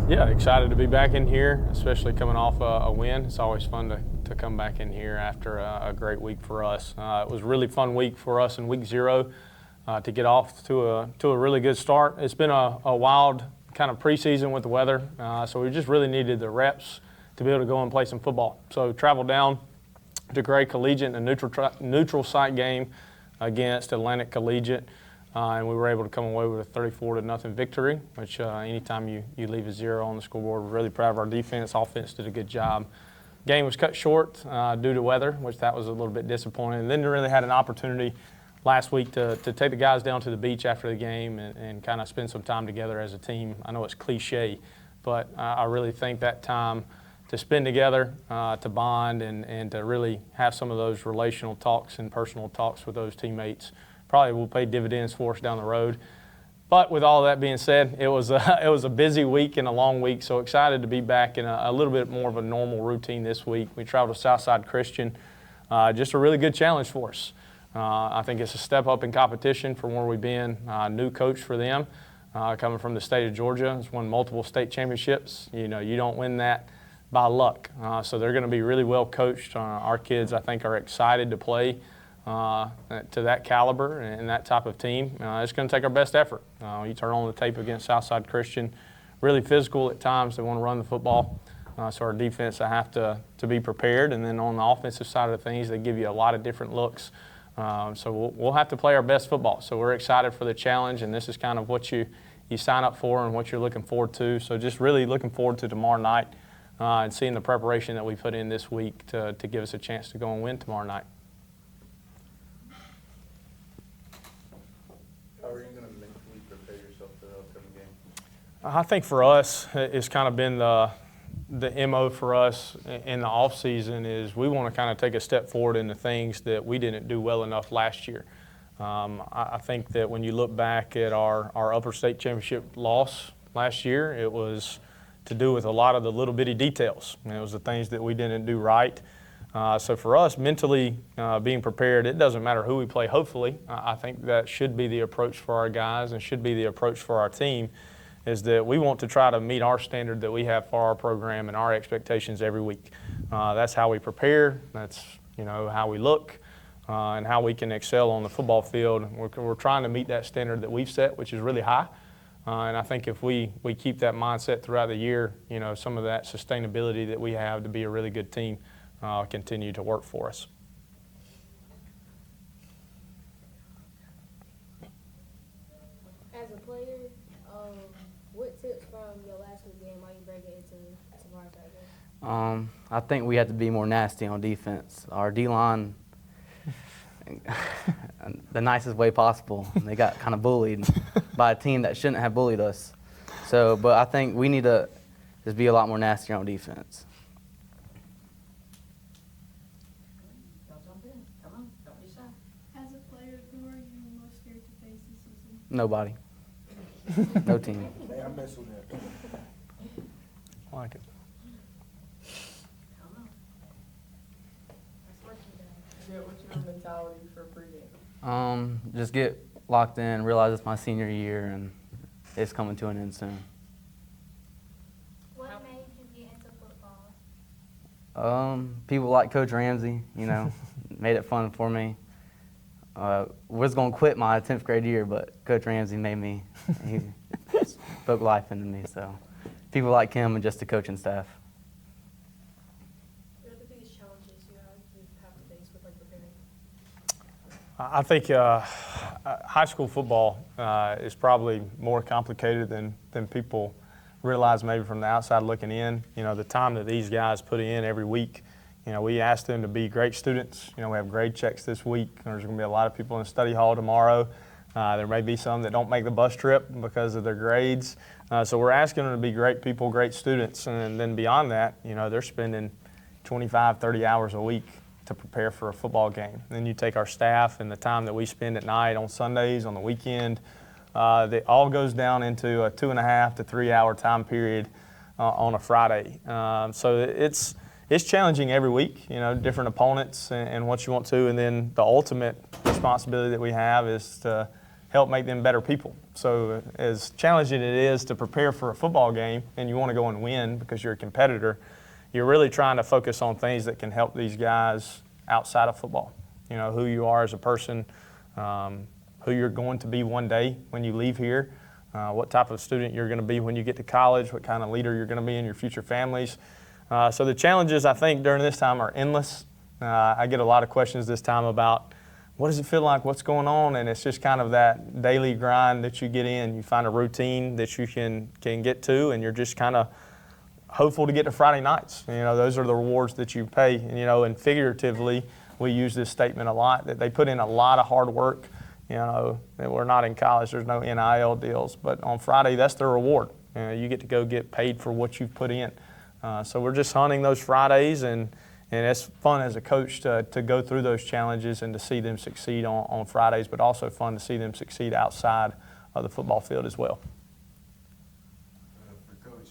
Yeah, excited to be back in here, especially coming off a win. It's always fun to come back in here after a great week for us. It was a really fun week for us in week 0 to get off to a really good start. It's been a wild kind of preseason with the weather, so we just really needed the reps to be able to go and play some football. So traveled down to Grey Collegiate, a neutral site game against Atlantic Collegiate. And we were able to come away with a 34-0 victory, which anytime you leave a 0 on the scoreboard, we're really proud of our defense. Offense did a good job. Game was cut short due to weather, which that was a little bit disappointing. And then we really had an opportunity last week to take the guys down to the beach after the game and kind of spend some time together as a team. I know it's cliche, but I really think that time to spend together, to bond, and to really have some of those relational talks and personal talks with those teammates probably will pay dividends for us down the road. But with all that being said, it was a busy week and a long week, so excited to be back in a little bit more of a normal routine this week. We traveled to Southside Christian, just a really good challenge for us. I think it's a step up in competition from where we've been. New coach for them, coming from the state of Georgia. Has won multiple state championships. You know, you don't win that by luck. So they're going to be really well coached. Our kids, I think, are excited to play to that caliber and that type of team. It's going to take our best effort. You turn on the tape against Southside Christian, really physical at times. They want to run the football. So our defense, I have to be prepared. And then on the offensive side of things, they give you a lot of different looks. So we'll have to play our best football. So we're excited for the challenge, and this is kind of what you sign up for and what you're looking forward to. So just really looking forward to tomorrow night and seeing the preparation that we put in this week to give us a chance to go and win tomorrow night. How are you going to mentally prepare yourself for the upcoming game? I think for us, it's kind of been the MO for us in the off season is we want to kind of take a step forward in the things that we didn't do well enough last year. I think that when you look back at our upper state championship loss last year, it was to do with a lot of the little bitty details. And it was the things that we didn't do right. So for us, mentally being prepared, it doesn't matter who we play, hopefully. I think that should be the approach for our guys and should be the approach for our team, is that we want to try to meet our standard that we have for our program and our expectations every week. That's how we prepare. That's how we look and how we can excel on the football field. We're trying to meet that standard that we've set, which is really high. And I think if we keep that mindset throughout the year, some of that sustainability that we have to be a really good team continue to work for us. As a player, what tips from your last week game are you bringing into tomorrow's game? I think we have to be more nasty on defense. Our D-line, the nicest way possible, they got kind of bullied by a team that shouldn't have bullied us. But I think we need to just be a lot more nasty on defense. As a player, who are you most scared to face this season? Nobody. No team. Hey, I mess with that. I like it. What's your mentality for pregame? Just get locked in, realize it's my senior year, and it's coming to an end soon. What made you get into football? People like Coach Ramsey, made it fun for me. Was going to quit my 10th grade year, but Coach Ramsey made me, he spoke life into me. So people like him and just the coaching staff. What are the biggest challenges you have to face with preparing? I think high school football is probably more complicated than people realize maybe from the outside looking in. The time that these guys put in every week. We ask them to be great students. We have grade checks this week. There's going to be a lot of people in the study hall tomorrow. There may be some that don't make the bus trip because of their grades. So we're asking them to be great people, great students. And then beyond that, they're spending 25, 30 hours a week to prepare for a football game. Then you take our staff and the time that we spend at night on Sundays, on the weekend, it all goes down into a 2.5 to 3 hour time period on a Friday. So it's challenging every week, different opponents and what you want to. And then the ultimate responsibility that we have is to help make them better people. So as challenging it is to prepare for a football game and you want to go and win because you're a competitor, you're really trying to focus on things that can help these guys outside of football. You know, who you are as a person, who you're going to be one day when you leave here, what type of student you're going to be when you get to college, what kind of leader you're going to be in your future families. So the challenges, I think, during this time are endless. I get a lot of questions this time about what does it feel like, what's going on, and it's just kind of that daily grind that you get in. You find a routine that you can get to, and you're just kind of hopeful to get to Friday nights. You know, those are the rewards that you pay. And, you know, and figuratively, we use this statement a lot, that they put in a lot of hard work. You know, that we're not in college, there's no NIL deals, but on Friday, that's the reward. You know, you get to go get paid for what you've put in. So we're just hunting those Fridays, and it's fun as a coach to go through those challenges and to see them succeed on Fridays, but also fun to see them succeed outside of the football field as well. For Coach,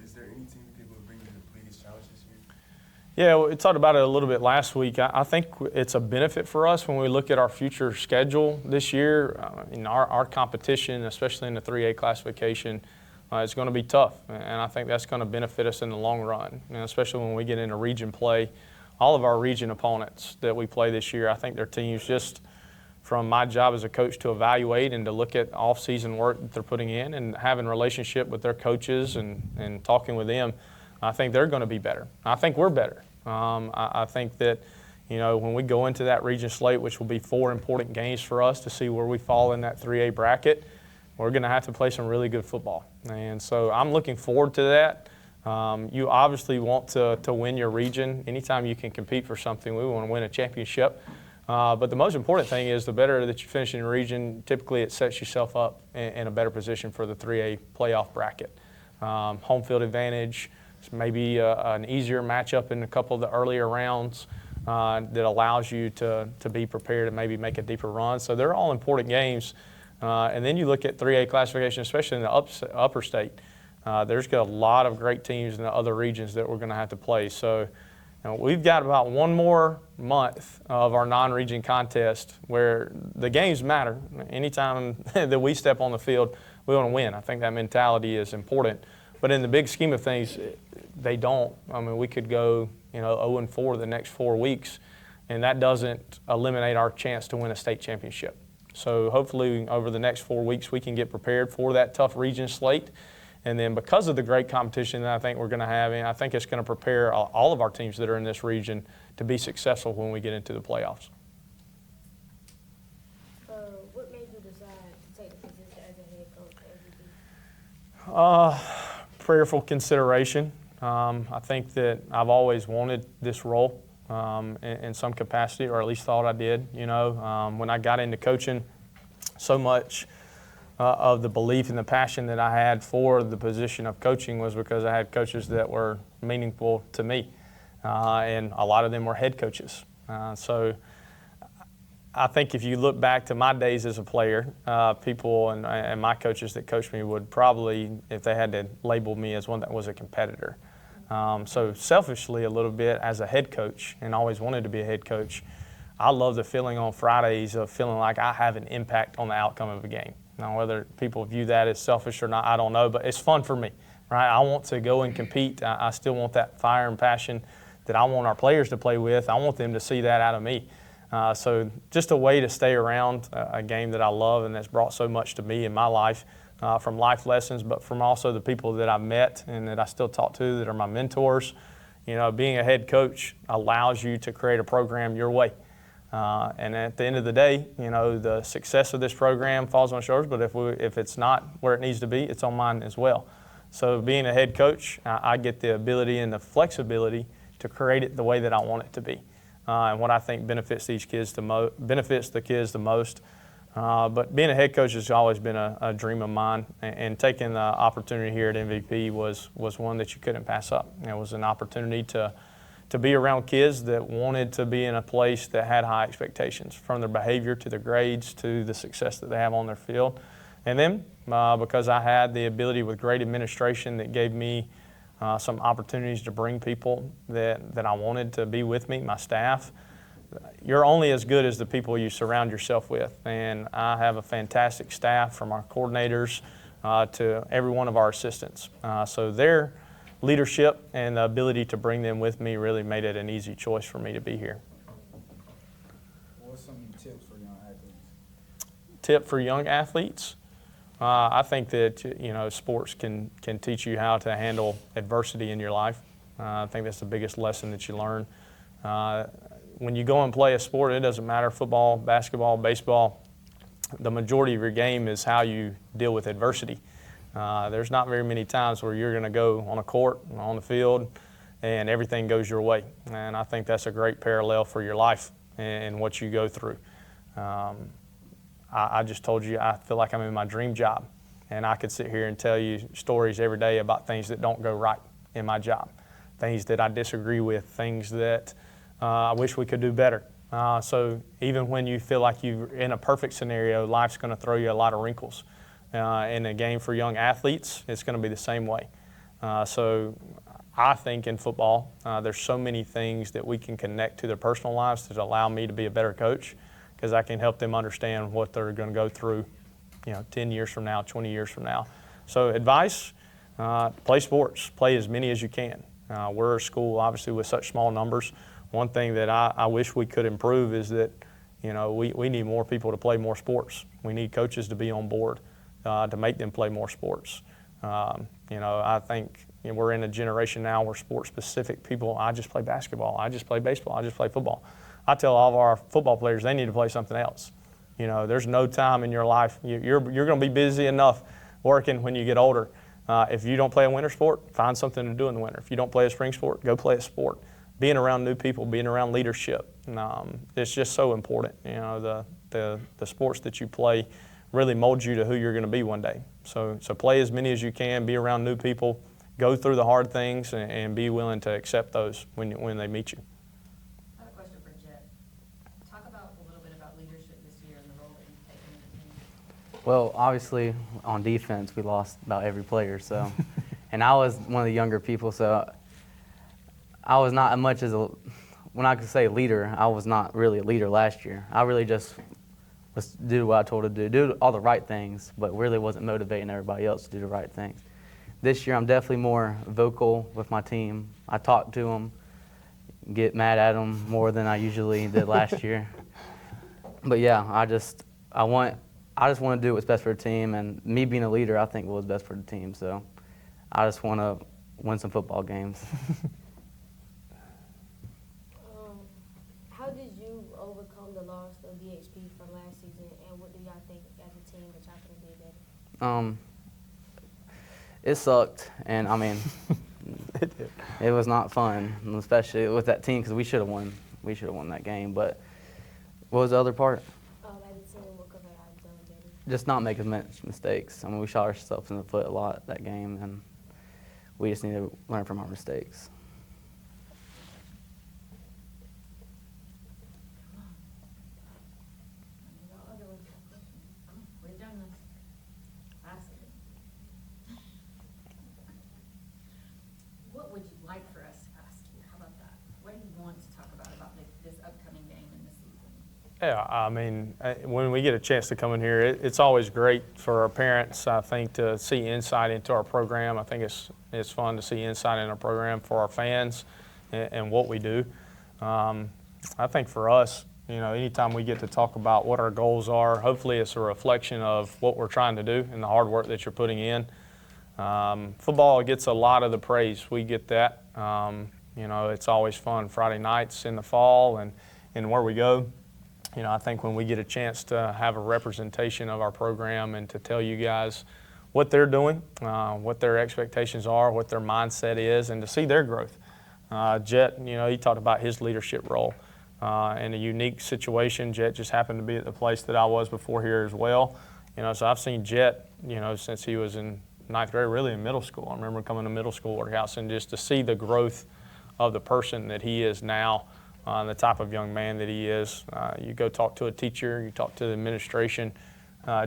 is there any team that will bring you the biggest challenge this year? Yeah, we talked about it a little bit last week. I think it's a benefit for us when we look at our future schedule this year. In our competition, especially in the 3A classification, it's going to be tough, and I think that's going to benefit us in the long run, especially when we get into region play. All of our region opponents that we play this year, I think their teams, just from my job as a coach to evaluate and to look at off-season work that they're putting in and having a relationship with their coaches and talking with them, I think they're going to be better. I think we're better. I think that, you know, when we go into that region slate, which will be 4 important games for us to see where we fall in that 3A bracket, we're going to have to play some really good football. And so I'm looking forward to that. You obviously want to win your region. Anytime you can compete for something, we want to win a championship. But the most important thing is the better that you finish in your region, typically it sets yourself up in a better position for the 3A playoff bracket. Home field advantage, maybe an easier matchup in a couple of the earlier rounds that allows you to be prepared and maybe make a deeper run. So they're all important games. And then you look at 3A classification, especially in the upper state. There's got a lot of great teams in the other regions that we're going to have to play. So we've got about one more month of our non-region contest where the games matter. Anytime that we step on the field, we want to win. I think that mentality is important. But in the big scheme of things, they don't. I mean, we could go 0-4 the next 4 weeks, and that doesn't eliminate our chance to win a state championship. So hopefully over the next 4 weeks we can get prepared for that tough region slate. And then because of the great competition that I think we're going to have, and I think it's going to prepare all of our teams that are in this region to be successful when we get into the playoffs. What made you decide to take the position as a head coach at MVP? Prayerful consideration. I think that I've always wanted this role. In some capacity, or at least thought I did. When I got into coaching, so much of the belief and the passion that I had for the position of coaching was because I had coaches that were meaningful to me, and a lot of them were head coaches. So I think if you look back to my days as a player, people and my coaches that coached me would probably, if they had to label me as one that was a competitor. So selfishly a little bit as a head coach, and always wanted to be a head coach, I love the feeling on Fridays of feeling like I have an impact on the outcome of a game. Now, whether people view that as selfish or not, I don't know, but it's fun for me, right? I want to go and compete. I still want that fire and passion that I want our players to play with. I want them to see that out of me. So just a way to stay around a game that I love and that's brought so much to me in my life. From life lessons, but from also the people that I've met and that I still talk to that are my mentors. Being a head coach allows you to create a program your way. And at the end of the day, the success of this program falls on shoulders, but if it's not where it needs to be, it's on mine as well. So being a head coach, I get the ability and the flexibility to create it the way that I want it to be. And what I think benefits the kids the most. But being a head coach has always been a dream of mine, and taking the opportunity here at MVP was one that you couldn't pass up. It was an opportunity to be around kids that wanted to be in a place that had high expectations, from their behavior to their grades to the success that they have on their field. And then because I had the ability with great administration that gave me some opportunities to bring people that I wanted to be with me, my staff, you're only as good as the people you surround yourself with. And I have a fantastic staff from our coordinators to every one of our assistants. So their leadership and the ability to bring them with me really made it an easy choice for me to be here. What's some tips for young athletes? Tip for young athletes? I think that, you know, sports can teach you how to handle adversity in your life. I think that's the biggest lesson that you learn. When you go and play a sport, it doesn't matter, football, basketball, baseball, the majority of your game is how you deal with adversity. There's not very many times where you're going to go on a court, on the field, and everything goes your way. And I think that's a great parallel for your life and what you go through. I just told you I feel like I'm in my dream job, and I could sit here and tell you stories every day about things that don't go right in my job, things that I disagree with, things that I wish we could do better. So even when you feel like you're in a perfect scenario, life's going to throw you a lot of wrinkles. In a game for young athletes, it's going to be the same way. So I think in football, there's so many things that we can connect to their personal lives that allow me to be a better coach, because I can help them understand what they're going to go through, 10 years from now, 20 years from now. So advice, play sports. Play as many as you can. We're a school, obviously, with such small numbers. One thing that I wish we could improve is that, we need more people to play more sports. We need coaches to be on board to make them play more sports. I think we're in a generation now where sports-specific people, I just play basketball, I just play baseball, I just play football. I tell all of our football players they need to play something else. There's no time in your life. You're going to be busy enough working when you get older. If you don't play a winter sport, find something to do in the winter. If you don't play a spring sport, go play a sport. Being around new people, being around leadership, it's just so important. The sports that you play really molds you to who you're going to be one day. So play as many as you can, be around new people, go through the hard things, and be willing to accept those when they meet you. I have a question for Jet. Talk about a little bit about leadership this year and the role that you've taken in the team. Well, obviously on defense we lost about every player, so and I was one of the younger people, so I was not as much as when I could say leader, I was not really a leader last year. I really just was do what I told to do all the right things, but really wasn't motivating everybody else to do the right things. This year I'm definitely more vocal with my team. I talk to them, get mad at them more than I usually did last year. But yeah, I just want to do what's best for the team, and me being a leader, I think was best for the team. So I just want to win some football games. How did you overcome the loss of BHP from last season, and what do y'all think as a team that y'all could have did better? It sucked, and I mean, it was not fun, especially with that team, because we should have won. We should have won that game. But what was the other part? As a team, what could have done better? Just not make as much mistakes. I mean, we shot ourselves in the foot a lot that game, and we just need to learn from our mistakes. We've done this. Ask it. What would you like for us to ask you? How about that? What do you want to talk about this upcoming game and this season? Yeah, I mean, when we get a chance to come in here, it's always great for our parents, I think, to see insight into our program. I think it's fun to see insight in our program for our fans and what we do. I think for us, anytime we get to talk about what our goals are, hopefully it's a reflection of what we're trying to do and the hard work that you're putting in. Football gets a lot of the praise. We get that. It's always fun Friday nights in the fall and where we go. I think when we get a chance to have a representation of our program and to tell you guys what they're doing, what their expectations are, what their mindset is, and to see their growth. Jet, he talked about his leadership role. In a unique situation, Jet just happened to be at the place that I was before here as well. So I've seen Jet, since he was in ninth grade, really in middle school. I remember coming to middle school workouts, and just to see the growth of the person that he is now, the type of young man that he is. You go talk to a teacher, you talk to the administration,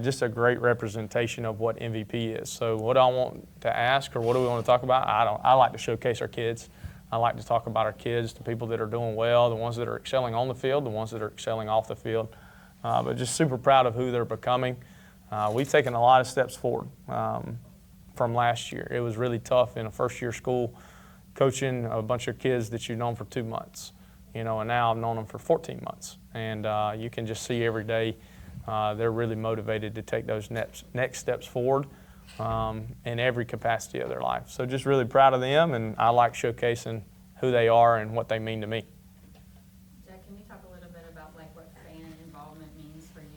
just a great representation of what MVP is. So what I want to ask, or what do we want to talk about? I like to showcase our kids. I like to talk about our kids, the people that are doing well, the ones that are excelling on the field, the ones that are excelling off the field. But just super proud of who they're becoming. We've taken a lot of steps forward from last year. It was really tough in a first-year school coaching a bunch of kids that you've known for 2 months, and now I've known them for 14 months. And you can just see every day they're really motivated to take those next steps forward in every capacity of their life. So just really proud of them, and I like showcasing who they are and what they mean to me. Jack, can you talk a little bit about like what fan involvement means for you?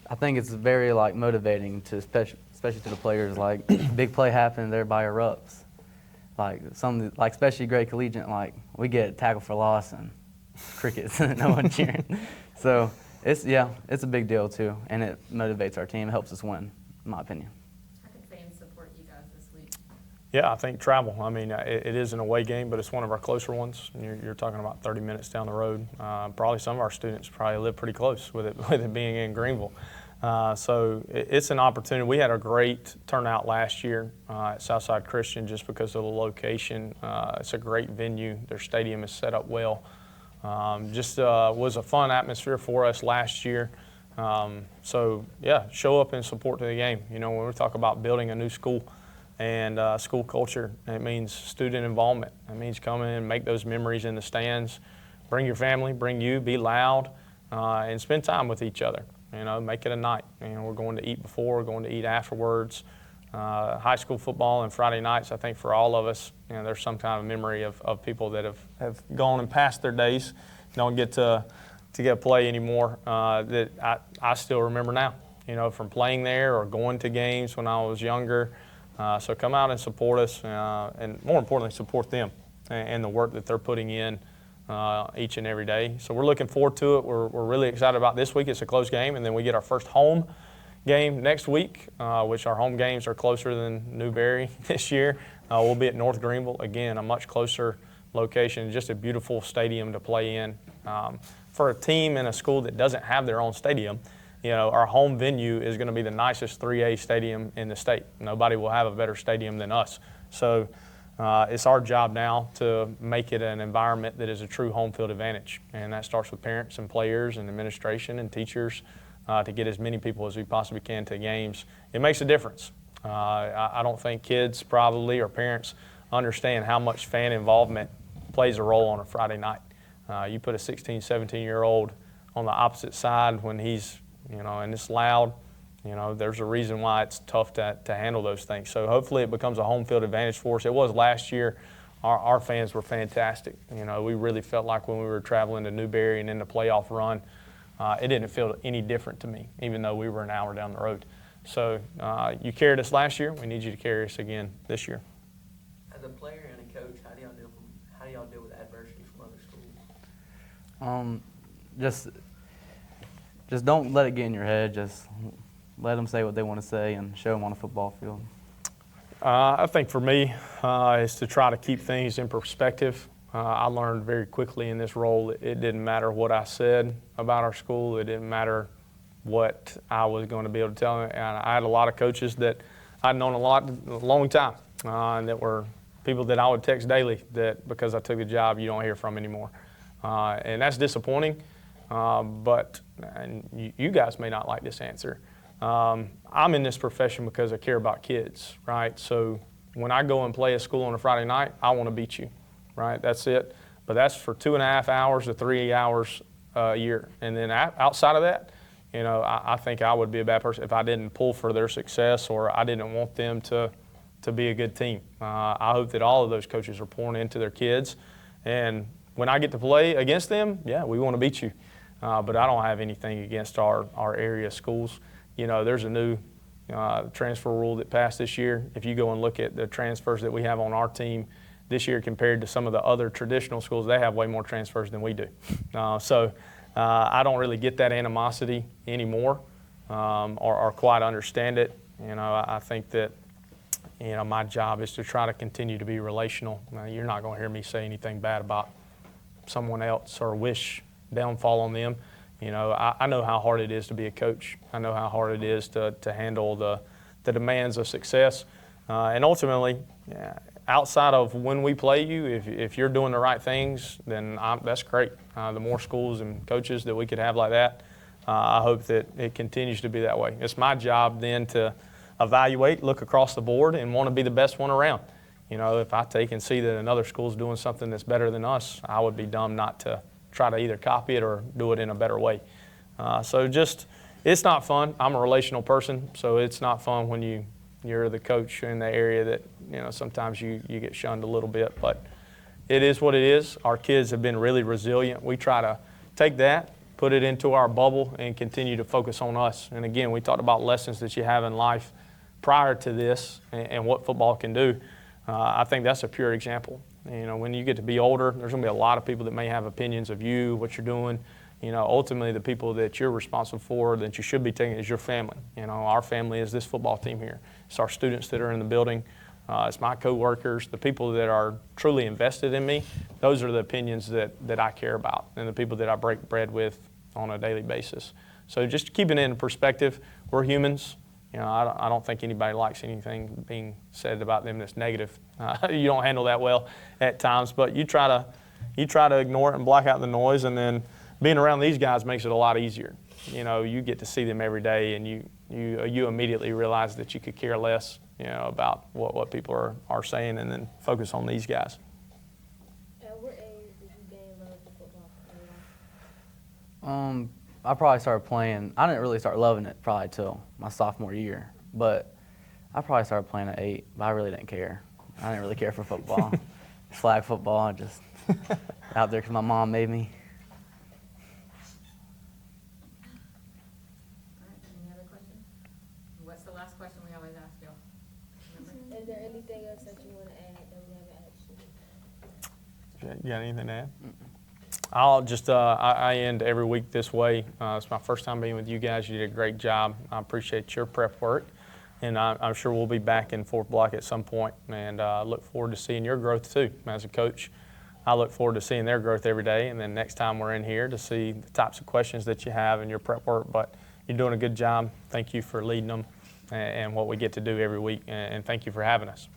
I think it's very motivating to especially to the players. Like big play happens, everybody erupts. Especially Grey Collegiate, we get tackle for loss and crickets, no one cheering. So it's a big deal too, and it motivates our team. It helps us win, in my opinion. How can fans support you guys this week? Yeah, I think travel. I mean, it is an away game, but it's one of our closer ones. You're talking about 30 minutes down the road. Probably some of our students probably live pretty close with it being in Greenville. So it's an opportunity. We had a great turnout last year at Southside Christian just because of the location. It's a great venue. Their stadium is set up well. Was a fun atmosphere for us last year. So yeah, show up and support to the game. When we talk about building a new school and school culture, it means student involvement. It means come in, make those memories in the stands, bring your family, bring you, be loud, and spend time with each other. Make it a night. We're going to eat before, we're going to eat afterwards. High school football and Friday nights, I think for all of us, there's some kind of memory of people that have gone and passed their days, don't get to get play anymore, that I still remember now, from playing there or going to games when I was younger. So come out and support us, and more importantly, support them and the work that they're putting in each and every day. So we're looking forward to it. We're really excited about this week. It's a close game, and then we get our first home game next week, which our home games are closer than Newberry this year. We'll be at North Greenville, again, a much closer location, just a beautiful stadium to play in. For a team in a school that doesn't have their own stadium, our home venue is going to be the nicest 3A stadium in the state. Nobody will have a better stadium than us. So it's our job now to make it an environment that is a true home field advantage. And that starts with parents and players and administration and teachers to get as many people as we possibly can to games. It makes a difference. I don't think kids probably or parents understand how much fan involvement plays a role on a Friday night. You put a 16, 17-year-old on the opposite side when he's, and it's loud, there's a reason why it's tough to handle those things. So hopefully it becomes a home field advantage for us. It was last year. Our fans were fantastic. We really felt like when we were traveling to Newberry and in the playoff run, it didn't feel any different to me, even though we were an hour down the road. So you carried us last year. We need you to carry us again this year. As a player and a coach, how do y'all deal with adversity from other schools? Just don't let it get in your head. Just let them say what they want to say and show them on a football field. I think for me is to try to keep things in perspective. I learned very quickly in this role that it didn't matter what I said about our school. It didn't matter what I was going to be able to tell them. And I had a lot of coaches that I'd known a long time, and that were people that I would text daily that because I took the job you don't hear from anymore. And that's disappointing, but you guys may not like this answer. I'm in this profession because I care about kids, right? So when I go and play a school on a Friday night, I want to beat you, right? That's it. But that's for 2.5 hours to 3 hours a year. And then outside of that, I think I would be a bad person if I didn't pull for their success or I didn't want them to be a good team. I hope that all of those coaches are pouring into their kids. And when I get to play against them, yeah, we want to beat you. But I don't have anything against our area schools. There's a new transfer rule that passed this year. If you go and look at the transfers that we have on our team this year compared to some of the other traditional schools, they have way more transfers than we do. So I don't really get that animosity anymore or quite understand it. I think that my job is to try to continue to be relational. You're not going to hear me say anything bad about someone else or wish downfall on them. I know how hard it is to be a coach. I know how hard it is to handle the demands of success. And ultimately, outside of when we play you, if you're doing the right things, then that's great. The more schools and coaches that we could have like that, I hope that it continues to be that way. It's my job then to evaluate, look across the board, and want to be the best one around. You know, if I take and see that another school's doing something that's better than us, I would be dumb not to try to either copy it or do it in a better way. It's not fun. I'm a relational person, so it's not fun when you're the coach in the area that, you know, sometimes you get shunned a little bit, but it is what it is. Our kids have been really resilient. We try to take that, put it into our bubble, and continue to focus on us. And again, we talked about lessons that you have in life prior to this and what football can do. I think that's a pure example. You know, when you get to be older, there's going to be a lot of people that may have opinions of you, what you're doing. You know, ultimately the people that you're responsible for, that you should be taking, is your family. You know, our family is this football team here. It's our students that are in the building. It's my coworkers, the people that are truly invested in me. Those are the opinions that I care about, and the people that I break bread with on a daily basis. So just keeping it in perspective, we're humans. You know, I don't think anybody likes anything being said about them that's negative. You don't handle that well at times, but you try to ignore it and block out the noise, and then being around these guys makes it a lot easier. You know, you get to see them every day, and you immediately realize that you could care less, you know, about what people are saying, and then focus on these guys. At what age did you gain love for football? I probably started playing. I didn't really start loving it probably till my sophomore year, but I probably started playing at 8. But I really didn't care. I didn't really care for football, flag football, just out there because my mom made me. All right, any other questions? What's the last question we always ask y'all? Remember? Is there anything else that you want to add that we haven't asked you? You got anything to add? I'll just, I end every week this way. It's my first time being with you guys. You did a great job. I appreciate your prep work. And I'm sure we'll be back in fourth block at some point. And I look forward to seeing your growth too. As a coach, I look forward to seeing their growth every day. And then next time we're in here to see the types of questions that you have in your prep work. But you're doing a good job. Thank you for leading them and what we get to do every week. And thank you for having us.